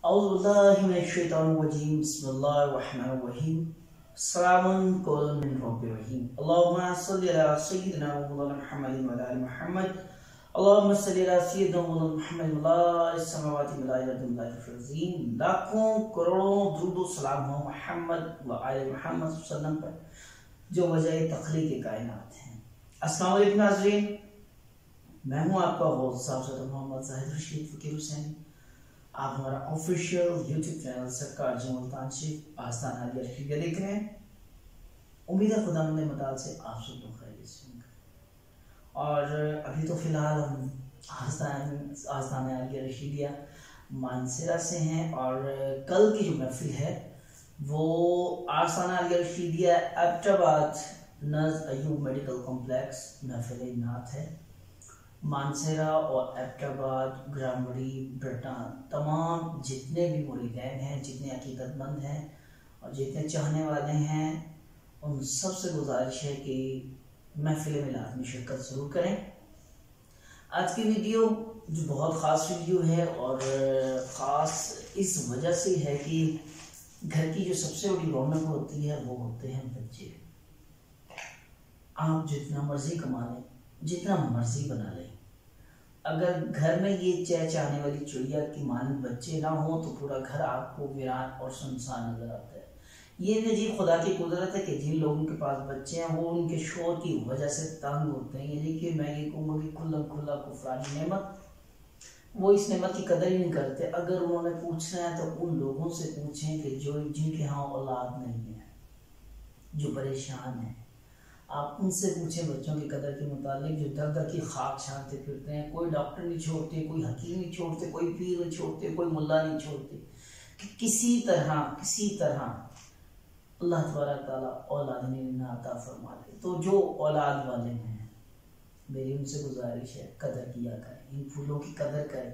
औज़ुबिल्लाहिमिनश्शैतानिर्रजीम बिस्मिल्लाहिर्रहमानिर्रहीम सलामुन कौलन मिन रब्बिर रहीम अल्लाहुम्मा सल्लि अला सय्यिदिना व मौलाना मुहम्मदिन व अला आलि मुहम्मद अल्लाहुम्मा सल्लि अला सय्यिदिना व मौलाना मुहम्मद व अला समावाति व अला अर्दि अज़ीम। लाखों करोड़ों दुरूद व सलाम हो मुहम्मद व आले मुहम्मद सल्लल्लाहु अलैहि वसल्लम पर जो वजह तख्लीक़ कायनात हैं। अस्सलामु अलैकुम नाज़रीन, मैं हूँ आपका होस्ट साहब मोहम्मद ज़ाहिद रशीद फ़कीर हुसैन। आप हमारा ऑफिशियल यूट्यूब चैनल सरकार मुल्तान शेख आस्ताना आलिया रशीदिया देख रहे हैं। उम्मीद है खुदा ने मताल से आप सब लोग खैरियत से होंगे। और अभी तो फिलहाल हम आस्ताना आलिया रशीदिया मानसरा से हैं और कल की जो महफिल है वो आस्ताना आलिया रशीदिया एबटाबाद नज़ अयूब मेडिकल कॉम्प्लेक्स महफिल नात है। मानसरा और एबटाबाद, ग्रामड़ी, ब्रिटान तमाम जितने भी मुरीदैन हैं, जितने अकीदतमंद हैं और जितने चाहने वाले हैं, उन सब से गुजारिश है कि महफिल मिलाद में शिरकत ज़रूर करें। आज की वीडियो जो बहुत ख़ास वीडियो है और ख़ास इस वजह से है कि घर की जो सबसे बड़ी रौनक होती है वो होते हैं बच्चे। आप जितना मर्जी कमा लें, जितना मर्जी बना लें, अगर घर में ये चहचहाने वाली चिड़िया की मानद बच्चे ना हो तो पूरा घर आपको वीरान और सुनसान नजर आता है। ये नजीब खुदा की कुदरत है कि जिन लोगों के पास बच्चे हैं वो उनके शोर की वजह से तंग होते हैं। यानी कि मैं ये कहूँगा कि खुल्लम खुल्ला कुफरानी नेमत, वो इस नेमत की कदर ही नहीं करते। अगर उन्होंने पूछना है तो उन लोगों से पूछें कि जो जिनके यहाँ औलाद नहीं है, जो परेशान है, आप उनसे पूछें बच्चों की कदर के मुतालिक, जो दर दर की खाक छानते फिरते हैं। कोई डॉक्टर नहीं छोड़ते, कोई हकीम नहीं छोड़ते, कोई पीर नहीं छोड़ते, कोई मुल्ला नहीं छोड़ते कि किसी तरह अल्लाह तबारक ताला औलाद ने अता फरमा दे। तो जो औलाद वाले हैं, मेरी उनसे गुजारिश है कदर किया करें, इन फूलों की कदर करें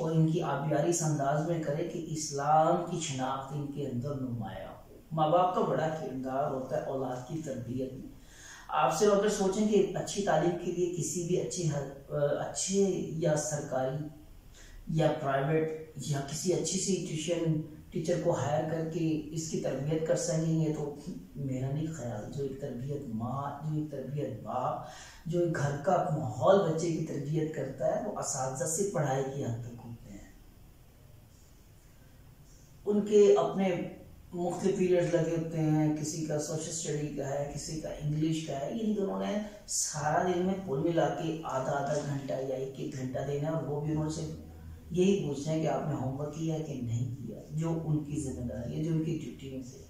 और इनकी आबियारी इस अंदाज में करें कि इस्लाम की शनाख्त इनके अंदर नुमाया हो। माँ बाप का बड़ा किरदार होता है औलाद की तरबियत में। आप सिर्फ अगर सोचें कि अच्छी तालीम के लिए किसी भी अच्छे या सरकारी या प्राइवेट या किसी अच्छी सी ट्यूशन टीचर को हायर करके इसकी तरबियत कर सकेंगे, तो मेरा नहीं ख्याल। जो एक तरबियत माँ, जो एक तरबियत बाप, जो एक घर का माहौल बच्चे की तरबियत करता है, वो असातिज़ा से पढ़ाई की हद तक होते हैं। उनके अपने मुख्तलिफ पीरियड्स लगे होते हैं, किसी का सोशल स्टडी का है, किसी का इंग्लिश का है। इन दोनों ने सारा दिन में कुल मिला के आधा घंटा या एक घंटा देना है और वो भी उन्होंने यही पूछना है कि आपने होमवर्क किया कि नहीं किया, जो उनकी जिम्मेदारी है, जो उनकी ड्यूटी में से।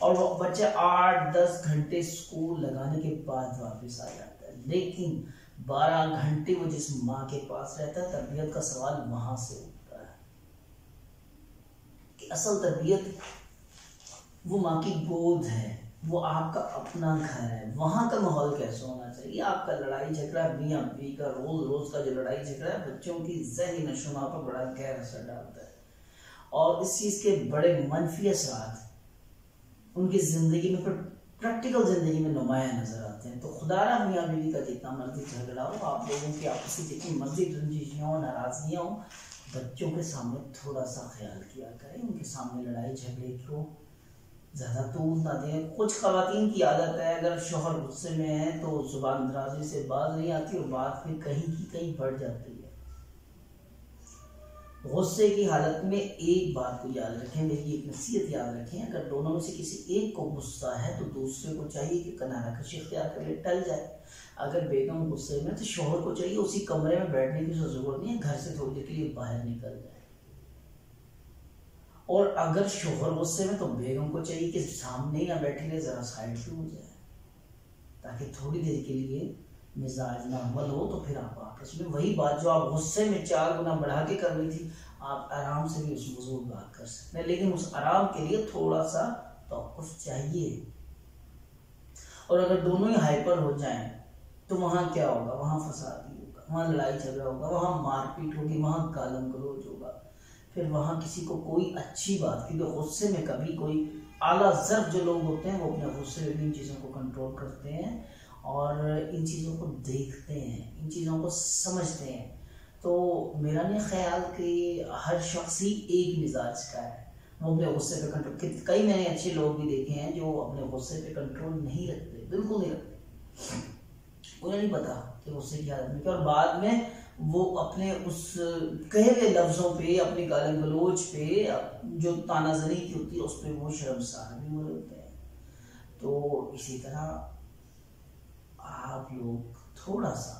और वो बच्चा 8-10 घंटे स्कूल लगाने के बाद वापस आ जाता है, लेकिन 12 घंटे वो जिस माँ के पास रहता है, तरबियत का सवाल वहां से उठता है कि असल तरबियत वो माँ की गोद है, वो आपका अपना घर है। वहाँ का माहौल कैसे होना चाहिए? आपका लड़ाई झगड़ा मियाँ बीवी का रोज का जो लड़ाई झगड़ा है बच्चों की ज़हनी नशोनुमा पर बड़ा गहरा असर डालता है और इस चीज़ के बड़े मनफी असरात उनकी ज़िंदगी में, फिर प्रैक्टिकल ज़िंदगी में नुमाया नज़र आते हैं। तो खुदारा मियाँ बीवी का जितना मर्जी झगड़ा हो, आप लोगों की आपस में जितनी मर्जी रंजिशें हो, नाराज़गियाँ हो, बच्चों के सामने थोड़ा सा ख्याल किया करें। उनके सामने लड़ाई झगड़े को ज़्यादा तूल ना दें। कुछ ख़वातीन की आदत है, अगर शोहर गुस्से में है तो जुबान दराजी से बात नहीं आती और बात फिर कहीं की कहीं बढ़ जाती है। गुस्से की हालत में एक बात को याद रखें, मेरी एक नसीहत याद रखें, अगर दोनों में से किसी एक को गुस्सा है तो दूसरे को चाहिए कि किनारा कशी इख्तियार कर ले, टल जाए। अगर बेगम गुस्से में तो शोहर को चाहिए उसी कमरे में बैठने की ज़रूरत नहीं है, घर से थोड़ी देर के लिए बाहर निकल जाए। और अगर शोहर गुस्से में तो बेगम को चाहिए कि सामने ना बैठे रहे, जरा साइड पे हो जाए ताकि थोड़ी देर के लिए मिजाज नॉर्मल हो। तो फिर आप आपस में वही बात जो आप गुस्से में 4 गुना बढ़ा के कर रही थी, आप आराम से भी उस मौजूद बात कर सकते हैं, लेकिन उस आराम के लिए थोड़ा सा तवक्कुफ चाहिए। और अगर दोनों ही हाइपर हो जाएं तो वहाँ क्या होगा? वहाँ फसाद ही होगा, वहाँ लड़ाई झगड़ा होगा, वहाँ मारपीट होगी, वहाँ गालम गलौज होगा। फिर वहाँ किसी को कोई अच्छी बात, क्योंकि गुस्से में कभी कोई आला ज़र्फ जो लोग होते हैं वो अपने गुस्से में इन चीज़ों को कंट्रोल करते हैं और इन चीज़ों को देखते हैं, इन चीज़ों को समझते हैं। तो मेरा नहीं ख्याल कि हर शख्स ही एक मिजाज का है, वो अपने गुस्से पे कंट्रोल। कई मैंने अच्छे लोग भी देखे हैं जो अपने गुस्से पे कंट्रोल नहीं रखते, बिल्कुल नहीं रखते, उन्हें नहीं पता कि गुस्से की हालत में क्या, और बाद में वो अपने उस कहे हुए लफ्जों पे, अपनी गाली गलोच पे, जो तानाजनी की होती है उस पर वो शर्मसार भी हो रहे होते हैं। तो इसी तरह आप लोग थोड़ा सा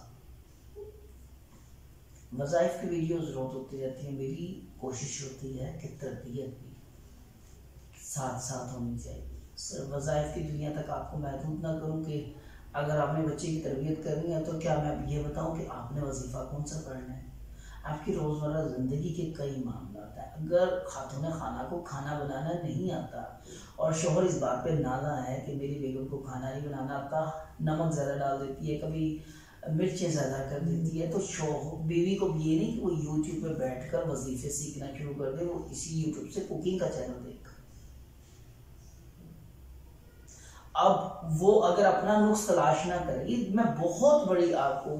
वज़ाइफ की वीडियोस रोज होती रहती है, मेरी कोशिश होती है कि तरबियत भी साथ साथ होनी चाहिए। सिर्फ वज़ाइफ की दुनिया तक आपको महदूद ना करूँ कि अगर आपने बच्चे की तरबियत करनी है तो क्या मैं ये बताऊं कि आपने वजीफ़ा कौन सा पढ़ना है। आपकी रोज़मर्रा ज़िंदगी के कई मामला है। अगर खातून खाना को खाना बनाना नहीं आता और शोहर इस बात पे नाला है कि मेरी बेगम को खाना नहीं बनाना आता, नमक ज़्यादा डाल देती है, कभी मिर्चें ज़्यादा कर देती है, तो शोहर बीवी को ये नहीं कि वो यूट्यूब पे बैठकर वजीफ़े सीखना शुरू कर दे, वो इसी यूट्यूब से कुकिंग का चैनल देख। अब वो अगर अपना नुक्स तलाश ना करे, मैं बहुत बड़ी आपको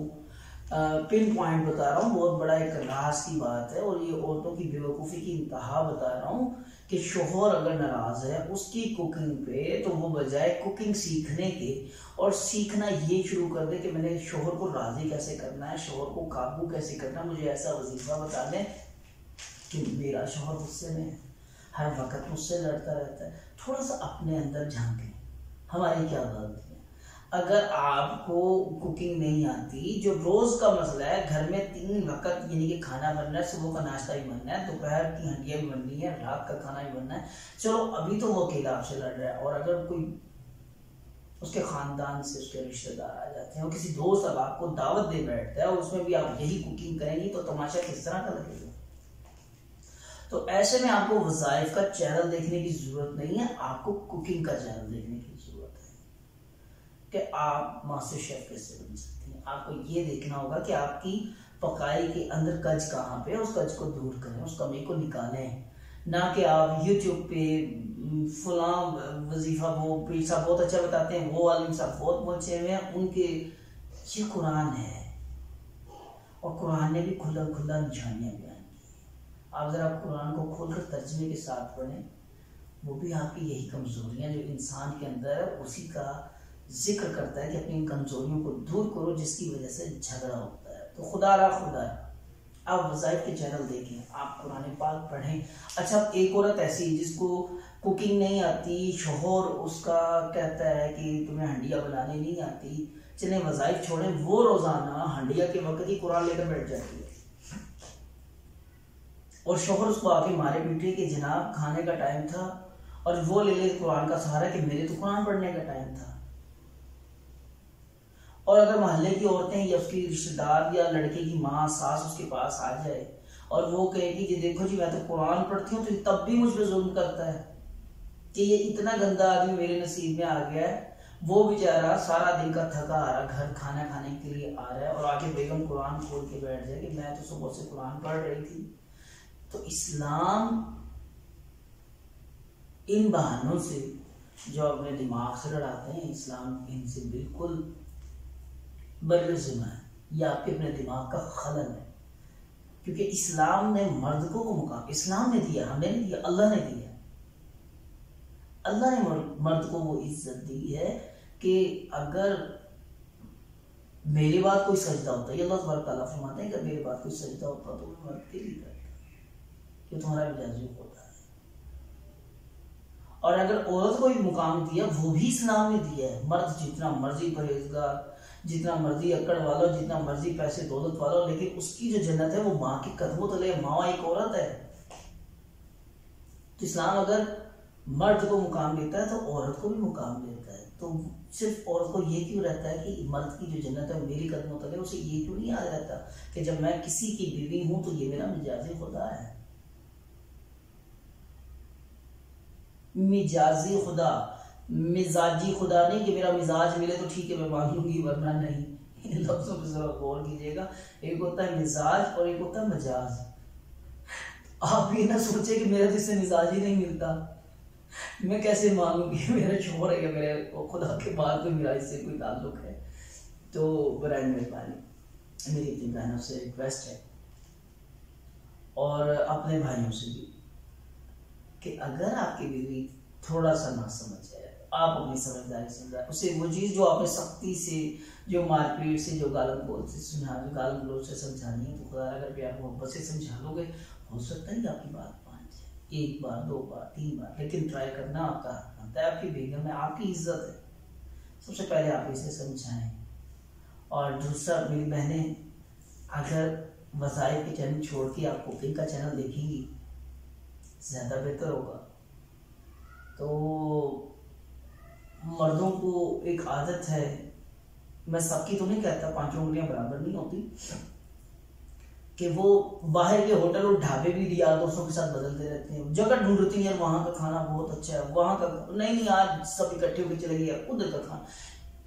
पिन पॉइंट बता रहा हूँ, बहुत बड़ा एक राज की बात है, और ये औरतों की बेवकूफ़ी की इंतहा बता रहा हूँ कि शोहर अगर नाराज़ है उसकी कुकिंग पे, तो वो बजाय कुकिंग सीखने के और सीखना ये शुरू कर दे कि मैंने शोहर को राज़ी कैसे करना है, शोहर को काबू कैसे करना है, मुझे ऐसा वजीफ़ा बता दें कि मेरा शोहर गुस्से में हर वक्त मुझसे लड़ता रहता है। थोड़ा सा अपने अंदर झांकें, हमारी क्या गलती है। अगर आपको कुकिंग नहीं आती, जो रोज का मसला है, घर में 3 वक्त यानी कि खाना बनना है, सुबह का नाश्ता भी बनना है, दोपहर की हंडिया भी बननी है, रात का खाना भी बनना है, चलो अभी तो वो अकेला आपसे लड़ रहा है, और अगर कोई उसके खानदान से उसके रिश्तेदार आ जाते हैं और किसी दोस्त अब आपको दावत दे बैठता है और उसमें भी आप यही कुकिंग करेंगी, तो तमाशा किस तरह का लगेगा। तो ऐसे में आपको वज़ाइफ का चैनल देखने की जरूरत नहीं है, आपको कुकिंग का चैनल देखने की जरूरत है कि आप मास्टर शेफ कैसे बन सकती हैं। आपको ये देखना होगा कि आपकी पकाई के अंदर कज कहाँ पे है, उस कज को दूर करें, उस कमी को निकालें, ना कि आप यूट्यूब पे फलां वजीफा वो पीर साहब बहुत अच्छा बताते हैं, वो आलिम साहब बहुत पहुंचे हुए हैं, उनके ये कुरान है और कुरान ने भी खुला खुला निशानियां बयान की। आप जरा कुरान को खोलकर तर्जमे के साथ पढ़ें, वो भी आपकी यही कमजोरियां जो इंसान के अंदर है उसी का जिक्र करता है कि अपनी कमजोरियों को दूर करो जिसकी वजह से झगड़ा होता है। तो खुदा है आप वज़ाइफ के चैनल देखें, आप कुरान पाक पढ़ें। अच्छा, एक औरत ऐसी जिसको कुकिंग नहीं आती, शोहर उसका कहता है कि तुम्हें हंडिया बनाने नहीं आती, चले वज़ाइफ छोड़ें, वो रोजाना हंडिया के वक्त ही कुरान लेकर बैठ जाती है और शोहर उसको आके मारे पीटे कि जनाब खाने का टाइम था, और वो ले कुरान का सहारा कि मेरे तो कुरान पढ़ने का टाइम था। और अगर मोहल्ले की औरतें या उसकी रिश्तेदार या लड़के की माँ सास उसके पास आ जाए और वो कहेगी कि देखो जी मैं तो कुरान पढ़ती हूँ, तो तब भी मुझ पर जुल्म करता है कि ये इतना गंदा आदमी मेरे नसीब में आ गया है। वो बेचारा सारा दिन का थका आ रहा, घर खाना खाने के लिए आ रहा है, और आगे बेगम कुरान खोल के बैठ जाए कि मैं तो सुबह से कुरान पढ़ रही थी। तो इस्लाम इन बहानों से जो अपने दिमाग से लड़ाते हैं, इस्लाम इनसे बिल्कुल बर्रज़िम्मा है, यह आपके अपने दिमाग का खलल है, क्योंकि इस्लाम ने मर्द को मुकाम इस्लाम ने दिया, हमने नहीं दिया, अल्लाह ने दिया। अल्लाह ने मर्द को वो इज्जत दी है कि अगर मेरे बाद कोई सजदा होता है, अल्लाह तबारक फरमाते हैं कि मेरे बाद कोई सजदा होता तो मैं मर्द के लिए करता, कि तुम्हारा मिजाज होता है। और अगर औरत को भी मुकाम दिया, वो भी इस्लाम ने दिया है। मर्द जितना मर्जी परहेजगार, जितना मर्जी अकड़ वाला, जितना मर्जी पैसे दौलत वाला, लेकिन उसकी जो जन्नत है वो माँ के कदमों तले, माँ एक औरत है। तो इस्लाम अगर मर्द को मुकाम देता है तो औरत को भी मुकाम देता है। तो सिर्फ औरत को ये क्यों रहता है कि मर्द की जो जन्नत है मेरी कदमों तले, उसे ये क्यों नहीं याद रहता कि जब मैं किसी की बीवी हूं तो ये मेरा मिजाजी खुदा है। मिजाजी खुदा, मिजाजी खुदा नहीं कि मेरा मिजाज मिले तो ठीक है मैं मान लूंगी वरना नहीं। इन लफ्जों पर जरा गौर कीजिएगा, एक होता है मिजाज और एक होता है मजाज। आप ये ना सोचे कि मेरा जिससे मिजाज ही नहीं मिलता, मैं कैसे मानूंगी मेरा शोहर है या मेरे खुदा के बाद कोई मेरा इससे कोई ताल्लुक है। तो बराए मेहरबानी मेरी अपनी बहनों से रिक्वेस्ट है और अपने भाइयों से भी कि अगर आपकी बीवी थोड़ा सा ना समझ जाए आप अपनी समझदारी समझाए उसे। वो चीज़ जो आपने सख्ती से, जो मारपीट से, जो गालन बोल से जो गालन गलौज से समझानी है, तो खुदा अगर प्यार मोहब्बत से समझा लोगे, हो सकता है कि आपकी बात मान जाए। 1 बार 2 बार 3 बार, लेकिन ट्राई करना आपका हक बनता है। आपकी बेगम में आपकी इज्जत है, सबसे पहले आप इसे समझाएं। और दूसरा, मेरी बहनें, अगर वज़ाइफ के चैनल छोड़ के आप कुकिंग का चैनल देखेंगी ज़्यादा बेहतर होगा। तो मर्दों को एक आदत है, मैं सबकी तो नहीं कहता, 5 उंगलियां बराबर नहीं होती, कि वो बाहर के होटल और ढाबे भी यार दोस्तों के साथ बदलते रहते हैं। जगह ढूंढती हैं, वहां का खाना बहुत अच्छा है, वहां का नहीं, आज सब इकट्ठे होकर चले गए उधर का खाना।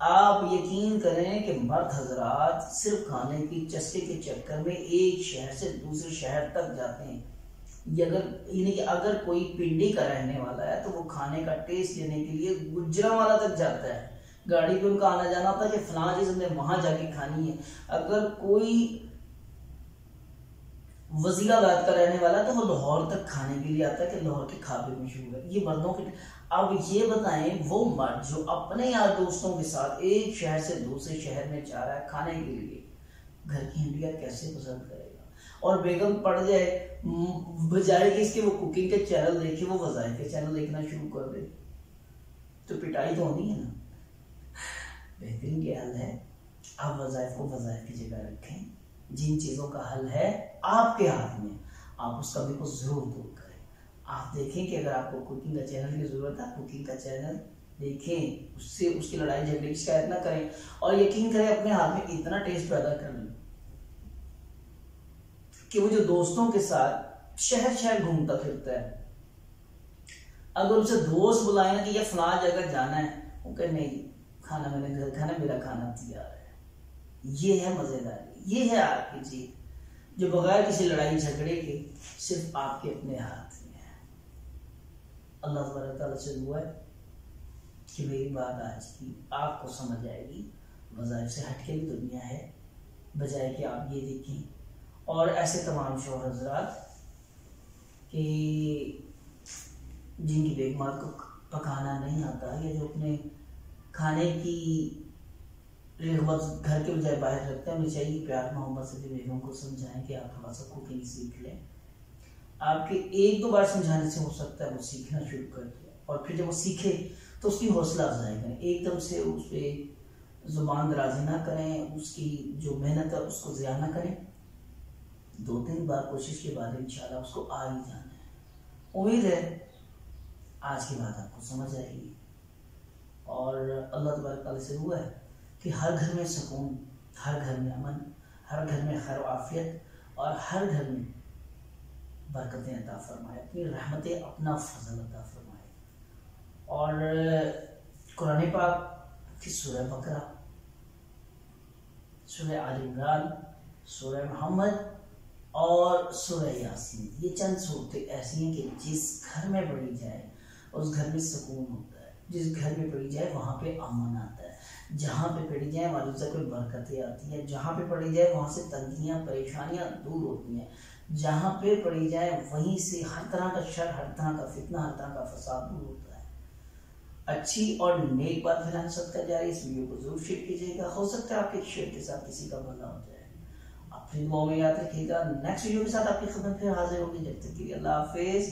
आप यकीन करें कि मर्द हजरात सिर्फ खाने की चस्के के चक्कर में एक शहर से दूसरे शहर तक जाते हैं। अगर कोई पिंडी का रहने वाला है तो वो खाने का टेस्ट लेने के लिए गुजरांवाला तक जाता है। गाड़ी पे उनका आना जाना होता है कि फलां चीज हमने वहां जाके खानी है। अगर कोई वजीराबाद का रहने वाला है तो वो लाहौर तक खाने के लिए आता है कि लाहौर के खाबे मशहूर है। ये मर्दों के। अब ये बताएं, वो मर्द जो अपने यार दोस्तों के साथ एक शहर से दूसरे शहर में जा रहा है खाने के लिए, घर की हंडिया कैसे पसंद करेगा? और बेगम पड़ जाए, बजाय कि इसके वो कुकिंग के चैनल देखे, वो वज़ाइफ के चैनल देखना शुरू कर दे, तो पिटाई तो होनी है ना। बेहतरीन ये हल है, आप वज़ाइफ को वज़ाइफ की जगह रखें। जिन चीज़ों का हल है आपके हाथ में, आप उस कमी को ज़रूर दूर करें। आप देखें कि अगर आपको कुकिंग का चैनल की ज़रूरत है, कुकिंग का चैनल देखें, उससे उसकी लड़ाई झगड़े की शिकायत ना करें। और यकीन करें, अपने हाथ में इतना टेस्ट पैदा कर लें कि वो जो दोस्तों के साथ शहर शहर घूमता फिरता है, अगर उसे दोस्त बुलाए ना कि ये फलां जगह जाना है, वो कहे नहीं, खाना मैंने घर खाना, मेरा खाना तैयार है। ये है मजेदारी, ये है आपकी जीत, जो बगैर किसी लड़ाई झगड़े के सिर्फ आपके अपने हाथ में है। अल्लाह तआला से दुआ है कि मेरी बात आज की आपको समझ आएगी। वज़ाइफ से हटके भी दुनिया है, बजाय कि आप ये देखें। और ऐसे तमाम शौहर हज़रात कि जिनकी बेगमात को पकाना नहीं आता, या जो अपने खाने की रग़बत घर के बजाय बाहर रखते हैं, उन्हें चाहिए प्यार मोहब्बत से बेगम को समझाएं कि आप थोड़ा सा कुकिंग सीख लें। आपके 1-2 बार समझाने से हो सकता है वो सीखना शुरू कर दे, और फिर जब वो सीखे तो उसकी हौसला अफजाई करें। एकदम से उस पर ज़ुबान दराजी ना करें, उसकी जो मेहनत है उसको ज़िया ना करें। 2-3 बार कोशिश के बाद इंशाल्लाह उसको आ ही जाना है। उम्मीद है आज की बात आपको समझ आएगी, और अल्लाह तबारक तआला से हुआ है कि हर घर में सुकून, हर घर में अमन, हर घर में खैर आफियत, और हर घर में बरकतें अता फरमाए, अपनी रहमतें, अपना फजल अता फरमाए। और कुरान पाक की सूरह बकरा, सूरह आल इमरान, सूरह मोहम्मद और सूरह यासीन, ये चंद सूरतें ऐसी हैं कि जिस घर में पढ़ी जाए उस घर में सुकून होता है, जिस घर में पढ़ी जाए वहाँ पे अमन आता है, जहाँ पे पढ़ी जाए वहाँ से कोई बरकतें आती हैं, जहाँ पे पढ़ी जाए वहाँ से तंगियाँ परेशानियाँ दूर होती हैं, जहाँ पे पढ़ी जाए वहीं से हर तरह का शर, हर तरह का फितना, हर तरह का फसाद दूर होता है। अच्छी और नेक बात फैलाना सदका जारी। इस वीडियो को जरूर शेयर कीजिएगा, हो सकता है आपके शेयर के साथ किसी का भला हो जाए। अपनी दुआओं में याद रखिएगा। नेक्स्ट वीडियो के साथ आपकी खिदमत फिर हाजिर होगी। जब तक के लिए अल्लाह हाफिज़।